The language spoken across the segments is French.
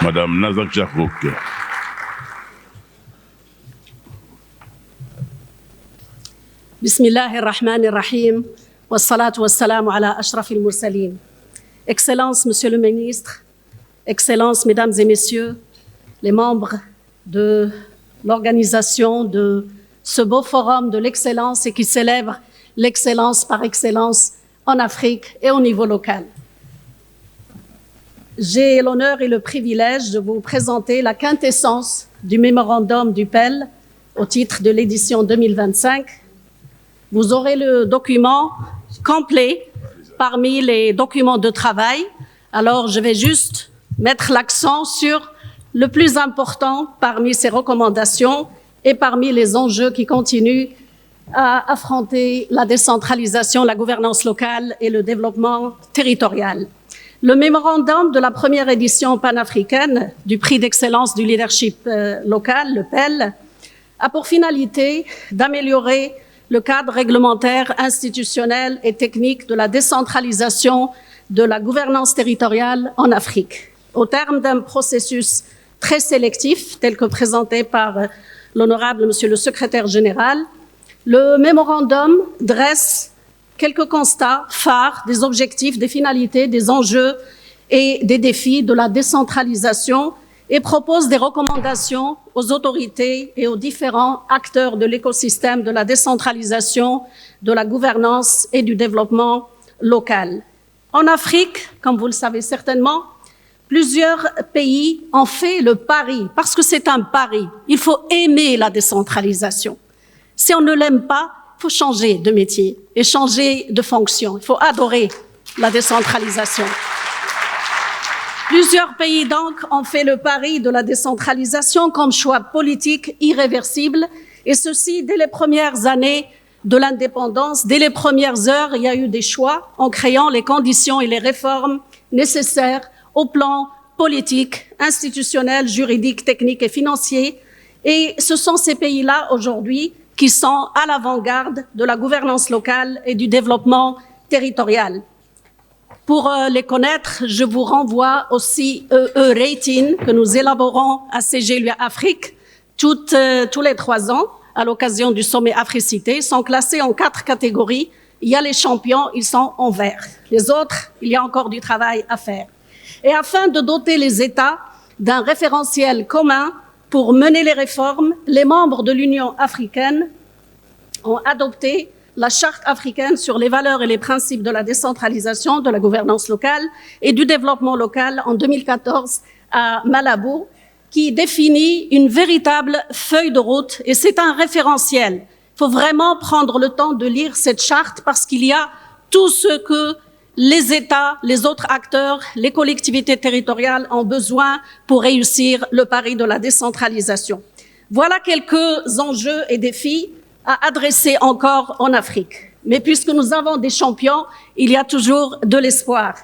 Madame Nazak Jakouk. Bismillahirrahmanirrahim. Wassalatu wassalamu ala ashrafil mursalin. Excellences, Monsieur le Ministre, Excellences, Mesdames et Messieurs, les membres de l'organisation de ce beau forum de l'excellence et qui célèbre l'excellence par excellence en Afrique et au niveau local. J'ai l'honneur et le privilège de vous présenter la quintessence du mémorandum du PEL au titre de l'édition 2025. Vous aurez le document complet parmi les documents de travail. Alors, je vais juste mettre l'accent sur le plus important parmi ces recommandations et parmi les enjeux qui continuent à affronter la décentralisation, la gouvernance locale et le développement territorial. Le mémorandum de la première édition panafricaine du prix d'excellence du leadership local, le PEL, a pour finalité d'améliorer le cadre réglementaire, institutionnel et technique de la décentralisation de la gouvernance territoriale en Afrique. Au terme d'un processus très sélectif, tel que présenté par l'honorable Monsieur le Secrétaire général, le mémorandum dresse quelques constats phares des objectifs, des finalités, des enjeux et des défis de la décentralisation et propose des recommandations aux autorités et aux différents acteurs de l'écosystème de la décentralisation, de la gouvernance et du développement local. En Afrique, comme vous le savez certainement, plusieurs pays ont fait le pari, parce que c'est un pari. Il faut aimer la décentralisation. Si on ne l'aime pas, il faut changer de métier et changer de fonction. Il faut adorer la décentralisation. Plusieurs pays donc ont fait le pari de la décentralisation comme choix politique irréversible, et ceci dès les premières années de l'indépendance. Dès les premières heures, il y a eu des choix en créant les conditions et les réformes nécessaires au plan politique, institutionnel, juridique, technique et financier. Et ce sont ces pays-là aujourd'hui qui sont à l'avant-garde de la gouvernance locale et du développement territorial. Pour les connaître, je vous renvoie aussi Rating que nous élaborons à CGLUA Afrique tous les 3 ans à l'occasion du sommet Africité. Ils sont classés en 4 catégories. Il y a les champions, ils sont en vert. Les autres, il y a encore du travail à faire. Et afin de doter les États d'un référentiel commun pour mener les réformes, les membres de l'Union africaine ont adopté la Charte africaine sur les valeurs et les principes de la décentralisation, de la gouvernance locale et du développement local en 2014 à Malabo, qui définit une véritable feuille de route, et c'est un référentiel. Il faut vraiment prendre le temps de lire cette charte parce qu'il y a tout ce que les États, les autres acteurs, les collectivités territoriales ont besoin pour réussir le pari de la décentralisation. Voilà quelques enjeux et défis à adresser encore en Afrique. Mais puisque nous avons des champions, il y a toujours de l'espoir.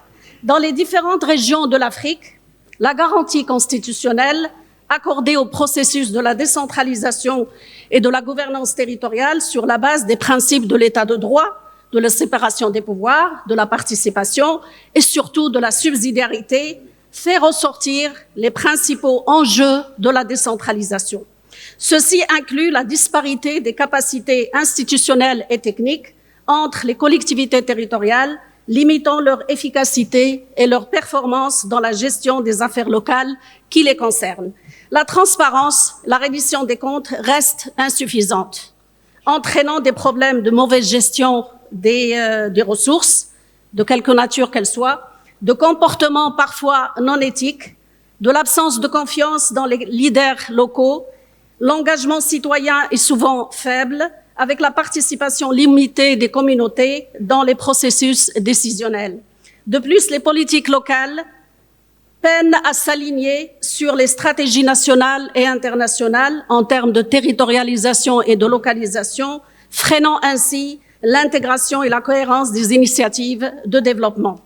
Dans les différentes régions de l'Afrique, la garantie constitutionnelle accordée au processus de la décentralisation et de la gouvernance territoriale sur la base des principes de l'état de droit, de la séparation des pouvoirs, de la participation et surtout de la subsidiarité fait ressortir les principaux enjeux de la décentralisation. Ceci inclut la disparité des capacités institutionnelles et techniques entre les collectivités territoriales, limitant leur efficacité et leur performance dans la gestion des affaires locales qui les concernent. La transparence, la reddition des comptes reste insuffisante, entraînant des problèmes de mauvaise gestion des ressources, de quelque nature qu'elles soient, de comportements parfois non éthiques, de l'absence de confiance dans les leaders locaux. L'engagement citoyen est souvent faible, avec la participation limitée des communautés dans les processus décisionnels. De plus, les politiques locales peinent à s'aligner sur les stratégies nationales et internationales en termes de territorialisation et de localisation, freinant ainsi l'intégration et la cohérence des initiatives de développement.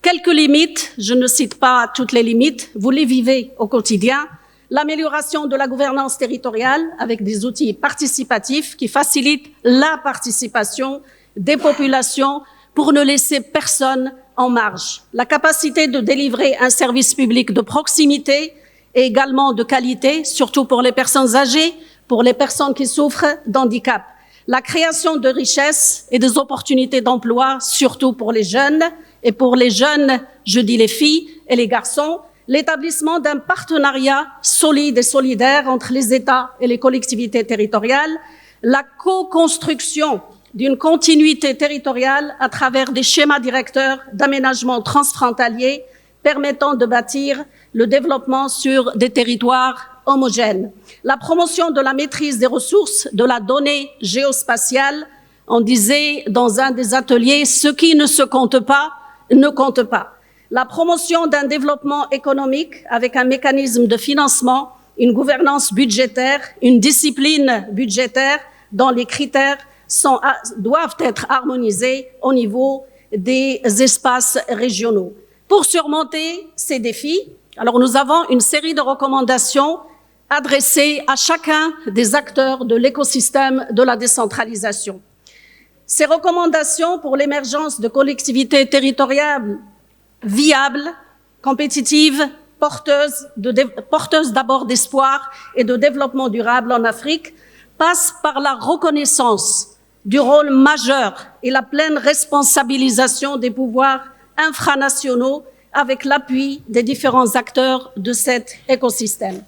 Quelques limites, je ne cite pas toutes les limites, vous les vivez au quotidien. L'amélioration de la gouvernance territoriale avec des outils participatifs qui facilitent la participation des populations pour ne laisser personne en marge. La capacité de délivrer un service public de proximité et également de qualité, surtout pour les personnes âgées, pour les personnes qui souffrent d'handicap. La création de richesses et des opportunités d'emploi, surtout pour les jeunes, et pour les jeunes, je dis les filles et les garçons, l'établissement d'un partenariat solide et solidaire entre les États et les collectivités territoriales, la co-construction d'une continuité territoriale à travers des schémas directeurs d'aménagement transfrontalier permettant de bâtir le développement sur des territoires homogènes. La promotion de la maîtrise des ressources de la donnée géospatiale, on disait dans un des ateliers, ce qui ne se compte pas, ne compte pas. La promotion d'un développement économique avec un mécanisme de financement, une gouvernance budgétaire, une discipline budgétaire dont les critères doivent être harmonisés au niveau des espaces régionaux. Pour surmonter ces défis, alors nous avons une série de recommandations adressées à chacun des acteurs de l'écosystème de la décentralisation. Ces recommandations pour l'émergence de collectivités territoriales viables, compétitives, porteuses d'abord d'espoir et de développement durable en Afrique, passent par la reconnaissance du rôle majeur et la pleine responsabilisation des pouvoirs infranationaux avec l'appui des différents acteurs de cet écosystème.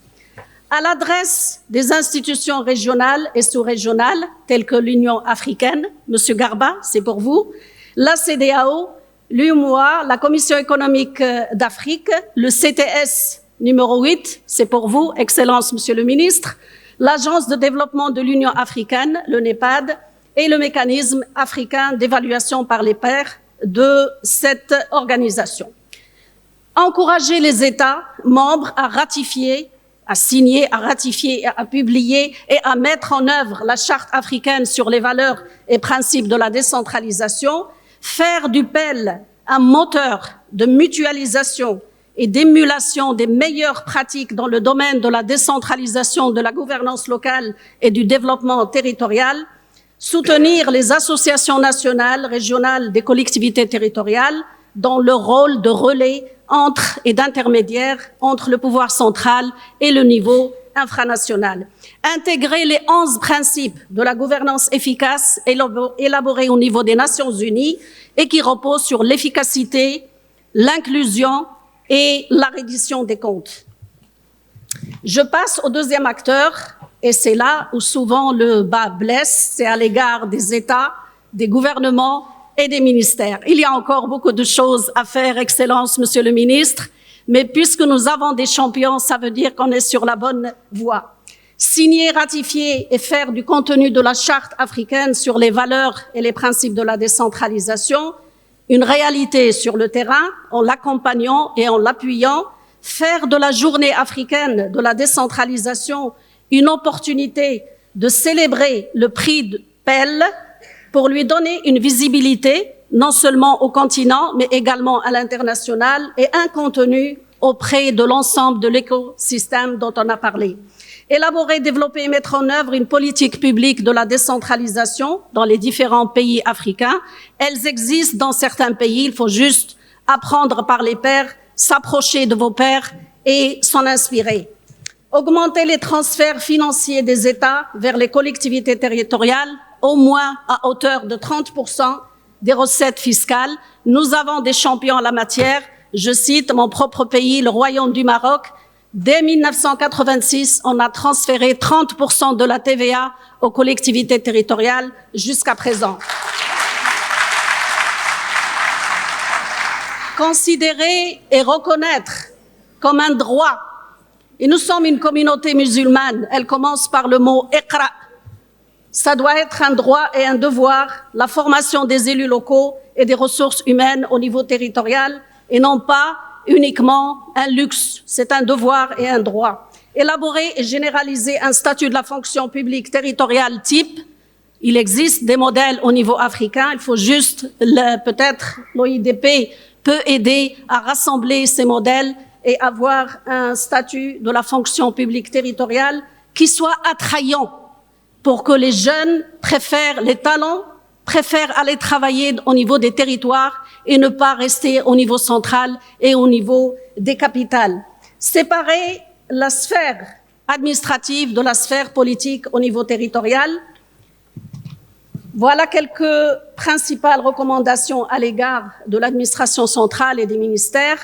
À l'adresse des institutions régionales et sous-régionales, telles que l'Union africaine, Monsieur Garba, c'est pour vous, la CEDEAO, l'UMOA, la Commission économique d'Afrique, le CTS numéro 8, c'est pour vous, Excellence Monsieur le Ministre, l'Agence de développement de l'Union africaine, le NEPAD, et le mécanisme africain d'évaluation par les pairs de cette organisation. Encourager les États membres à ratifier, à signer, à ratifier, à publier et à mettre en œuvre la Charte africaine sur les valeurs et principes de la décentralisation, faire du PEL un moteur de mutualisation et d'émulation des meilleures pratiques dans le domaine de la décentralisation, de la gouvernance locale et du développement territorial, soutenir les associations nationales, régionales des collectivités territoriales dans leur rôle de relais et d'intermédiaire entre le pouvoir central et le niveau infranational. Intégrer les 11 principes de la gouvernance efficace élaborés au niveau des Nations Unies et qui reposent sur l'efficacité, l'inclusion et la reddition des comptes. Je passe au deuxième acteur, et c'est là où souvent le bas blesse, c'est à l'égard des États, des gouvernements et des ministères. Il y a encore beaucoup de choses à faire, Excellence, Monsieur le Ministre, mais puisque nous avons des champions, ça veut dire qu'on est sur la bonne voie. Signer, ratifier et faire du contenu de la Charte africaine sur les valeurs et les principes de la décentralisation une réalité sur le terrain en l'accompagnant et en l'appuyant, faire de la journée africaine de la décentralisation une opportunité de célébrer le prix de PEL pour lui donner une visibilité, non seulement au continent, mais également à l'international, et un contenu auprès de l'ensemble de l'écosystème dont on a parlé. Élaborer, développer et mettre en œuvre une politique publique de la décentralisation dans les différents pays africains. Elles existent dans certains pays, il faut juste apprendre par les pairs, s'approcher de vos pairs et s'en inspirer. Augmenter les transferts financiers des États vers les collectivités territoriales, au moins à hauteur de 30% des recettes fiscales. Nous avons des champions en la matière. Je cite mon propre pays, le Royaume du Maroc. Dès 1986, on a transféré 30% de la TVA aux collectivités territoriales jusqu'à présent. Considérer et reconnaître comme un droit. Et nous sommes une communauté musulmane. Elle commence par le mot « Iqra ». Ça doit être un droit et un devoir, la formation des élus locaux et des ressources humaines au niveau territorial, et non pas uniquement un luxe. C'est un devoir et un droit. Élaborer et généraliser un statut de la fonction publique territoriale type. Il existe des modèles au niveau africain. Il faut juste, peut-être, l'OIDP peut aider à rassembler ces modèles et avoir un statut de la fonction publique territoriale qui soit attrayant pour que les jeunes préfèrent les talents, préfèrent aller travailler au niveau des territoires et ne pas rester au niveau central et au niveau des capitales. Séparer la sphère administrative de la sphère politique au niveau territorial. Voilà quelques principales recommandations à l'égard de l'administration centrale et des ministères.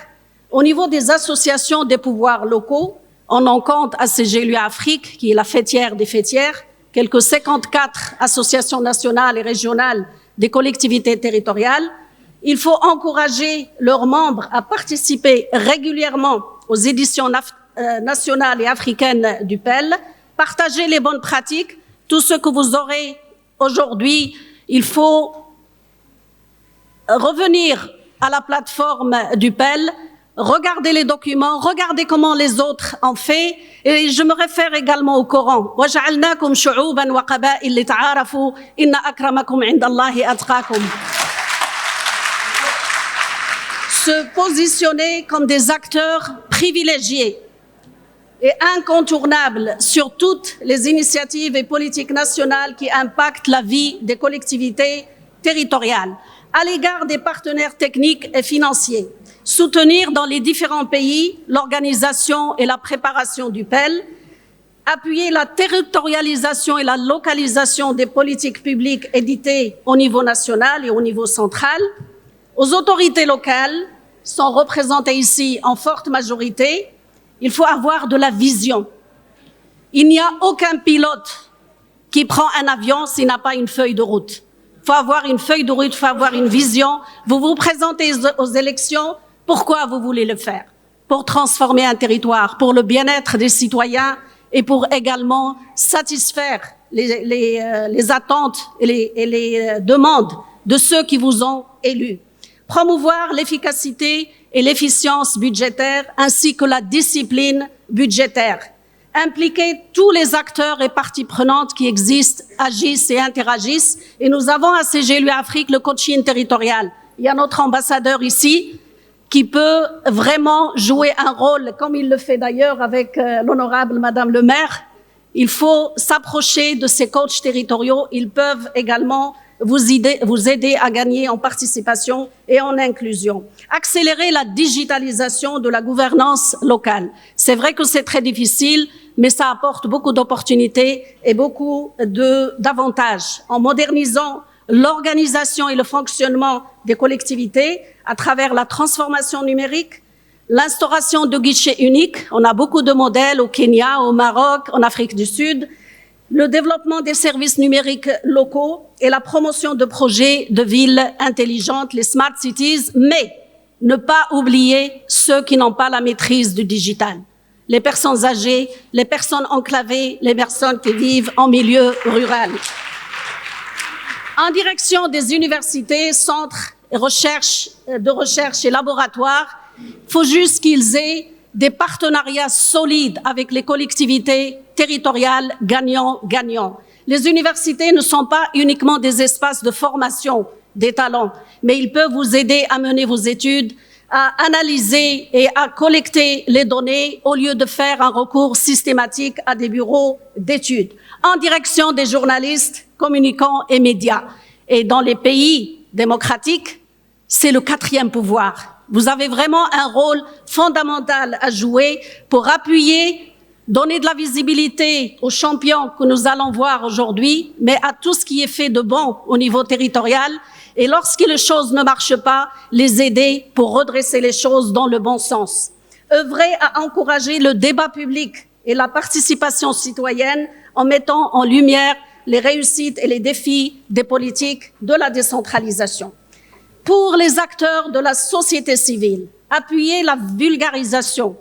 Au niveau des associations des pouvoirs locaux, on en compte ACG-lui Afrique, qui est la fêtière des fêtières, quelques 54 associations nationales et régionales des collectivités territoriales. Il faut encourager leurs membres à participer régulièrement aux éditions nationales et africaines du PEL, partager les bonnes pratiques, tout ce que vous aurez aujourd'hui. Il faut revenir à la plateforme du PEL, regarder les documents, regarder comment les autres en font. Et je me réfère également au Coran. وَجَعَلْنَاكُمْ شُعُوبًا وَقَبَائِلَ لِتَعَارَفُوا إِنَّ أَكْرَمَكُمْ عِنْدَ اللَّهِ أَتْقَاكُمْ. Se positionner comme des acteurs privilégiés et incontournables sur toutes les initiatives et politiques nationales qui impactent la vie des collectivités territoriales, à l'égard des partenaires techniques et financiers, soutenir dans les différents pays l'organisation et la préparation du PEL, appuyer la territorialisation et la localisation des politiques publiques éditées au niveau national et au niveau central. Aux autorités locales, sont représentées ici en forte majorité. Il faut avoir de la vision. Il n'y a aucun pilote qui prend un avion s'il n'a pas une feuille de route. Il faut avoir une feuille de route, il faut avoir une vision. Vous vous présentez aux élections, pourquoi vous voulez le faire? Pour transformer un territoire, pour le bien-être des citoyens et pour également satisfaire les attentes et les demandes de ceux qui vous ont élus. Promouvoir l'efficacité et l'efficience budgétaire ainsi que la discipline budgétaire. Impliquer tous les acteurs et parties prenantes qui existent, agissent et interagissent. Et nous avons à ACG-lui Afrique le coaching territorial. Il y a notre ambassadeur ici qui peut vraiment jouer un rôle, comme il le fait d'ailleurs avec l'honorable Madame le maire. Il faut s'approcher de ces coachs territoriaux. Ils peuvent également vous aider à gagner en participation et en inclusion. Accélérer la digitalisation de la gouvernance locale. C'est vrai que c'est très difficile, mais ça apporte beaucoup d'opportunités et beaucoup d'avantages en modernisant l'organisation et le fonctionnement des collectivités à travers la transformation numérique, l'instauration de guichets uniques. On a beaucoup de modèles au Kenya, au Maroc, en Afrique du Sud. Le développement des services numériques locaux et la promotion de projets de villes intelligentes, les smart cities, mais ne pas oublier ceux qui n'ont pas la maîtrise du digital. Les personnes âgées, les personnes enclavées, les personnes qui vivent en milieu rural. En direction des universités, centres de recherche et laboratoires, il faut juste qu'ils aient des partenariats solides avec les collectivités territoriales gagnant-gagnant. Les universités ne sont pas uniquement des espaces de formation des talents, mais ils peuvent vous aider à mener vos études, à analyser et à collecter les données au lieu de faire un recours systématique à des bureaux d'études. En direction des journalistes, communicants et médias. Et dans les pays démocratiques, c'est le quatrième pouvoir. Vous avez vraiment un rôle fondamental à jouer pour appuyer, donner de la visibilité aux champions que nous allons voir aujourd'hui, mais à tout ce qui est fait de bon au niveau territorial. Et lorsque les choses ne marchent pas, les aider pour redresser les choses dans le bon sens. Œuvrer à encourager le débat public et la participation citoyenne en mettant en lumière les réussites et les défis des politiques de la décentralisation. Pour les acteurs de la société civile, appuyer la vulgarisation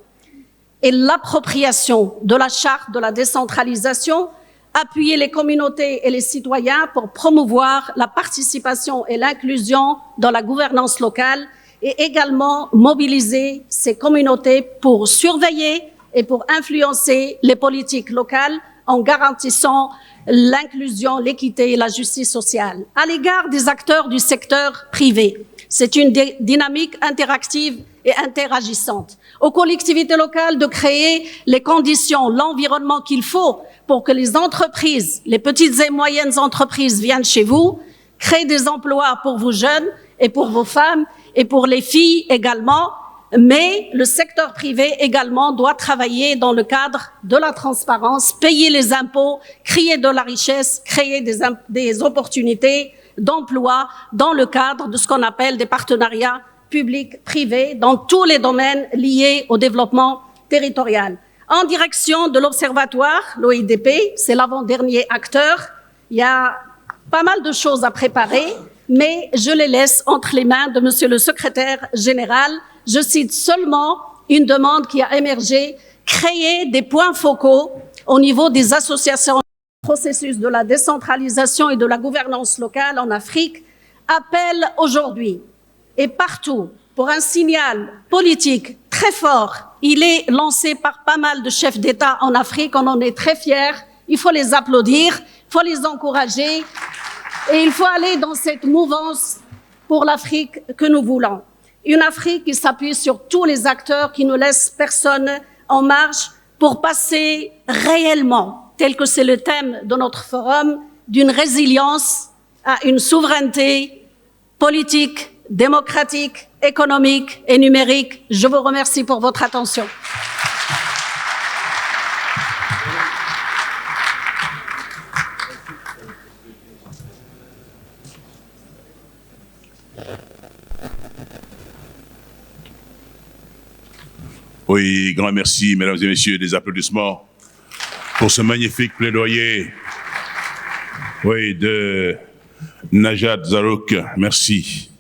et l'appropriation de la charte de la décentralisation, appuyer les communautés et les citoyens pour promouvoir la participation et l'inclusion dans la gouvernance locale et également mobiliser ces communautés pour surveiller et pour influencer les politiques locales en garantissant l'inclusion, l'équité et la justice sociale. À l'égard des acteurs du secteur privé, c'est une dynamique interactive et interagissante. Aux collectivités locales de créer les conditions, l'environnement qu'il faut pour que les entreprises, les petites et moyennes entreprises viennent chez vous, créent des emplois pour vos jeunes et pour vos femmes et pour les filles également, mais le secteur privé également doit travailler dans le cadre de la transparence, payer les impôts, créer de la richesse, créer des opportunités d'emploi dans le cadre de ce qu'on appelle des partenariats publics-privés dans tous les domaines liés au développement territorial. En direction de l'Observatoire, l'OIDP, c'est l'avant-dernier acteur. Il y a pas mal de choses à préparer, mais je les laisse entre les mains de Monsieur le Secrétaire général. Je cite seulement une demande qui a émergé, créer des points focaux au niveau des associations. Le processus de la décentralisation et de la gouvernance locale en Afrique appelle aujourd'hui et partout pour un signal politique très fort. Il est lancé par pas mal de chefs d'État en Afrique, on en est très fiers. Il faut les applaudir, il faut les encourager et il faut aller dans cette mouvance pour l'Afrique que nous voulons. Une Afrique qui s'appuie sur tous les acteurs, qui ne laisse personne en marge pour passer réellement, tel que c'est le thème de notre forum, d'une résilience à une souveraineté politique, démocratique, économique et numérique. Je vous remercie pour votre attention. Oui, grand merci, mesdames et messieurs, des applaudissements pour ce magnifique plaidoyer, oui, de Najat Zarrouk. Merci.